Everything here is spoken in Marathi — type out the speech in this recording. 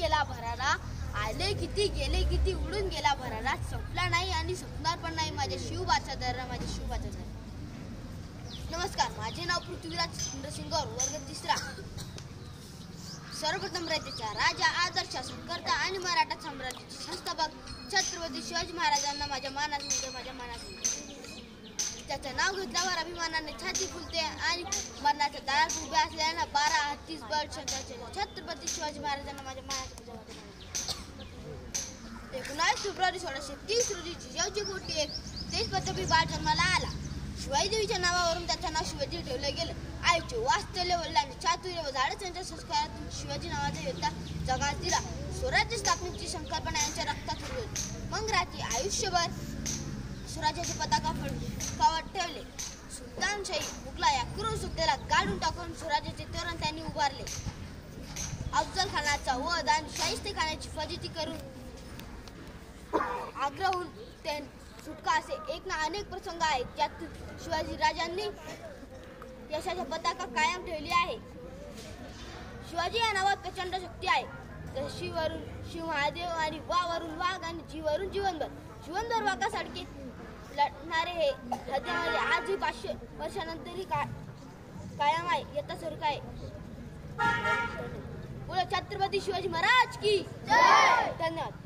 गेला भरारा, आले किती गेले किती, उडून गेला भरारा, संपला नाही आणि संपणार पण नाही माझ्या शिवबाचा दर्रा, माझ्या शिवबाचा दर्रा. नमस्कार, माझे नाव पृथ्वीराज चंद्रसिंग, वर्ग 3. सर्वप्रथम रयतेचा राजा, आदर्श शासनकर्ता आणि मराठा साम्राज्याचे संस्थापक छत्रपती शिवाजी महाराजांना माझ्या मानात त्याचं नाव घेतल्यावर अभिमानाने छाती फुलते आणि मरणाच्या दारात उभे असलेल्या 12 हत्तीस बळ छत्रपती शिवाजी महाराजांना माझ्या मानात 19 फेब्रुवारी 1630 रोजी जिजाऊची मोठी एक देशभक्ती बाळ जन्माला आला. शिवाजी देवीच्या नावावरून त्याचं नाव शिवाजी ठेवलं गेलं. आईचे वात्सल्य, वडिलांचे चातुर्य व धाडसांच्या संस्कारातून शिवाजी नावाचा योद्धा जगास दिला. स्वराज्य स्थापनेची संकल्पना यांच्या रक्तात होती. मग रात्री आयुष्यभर स्वराज्याची पताका फडकावत ठेवले. सुलतानशाही मुघला या क्रूर सत्तेला गाडून टाकून स्वराज्याचे तोरण त्यांनी उभारले. अफजल खानाचा वध आणि शाहिस्तेखानाची फजिती करून आग्र्याहून सुटका असे एक ना अनेक प्रसंग आहेत ज्यात शिवाजी राजांनी यशाच्या पताका कायम ठेवली आहे. शिवाजी या नावात प्रचंड शक्ती आहे. तर शिव महादेव आणि वा वरून वाघ आणि जी वरून जीवनभर वाघासारखे लढणारे हे हद्यामध्ये आजही 500 वर्षानंतरही कायम आहे. येता स्वरूप आहे. बोलो छत्रपती शिवाजी महाराज की जय. धन्यवाद.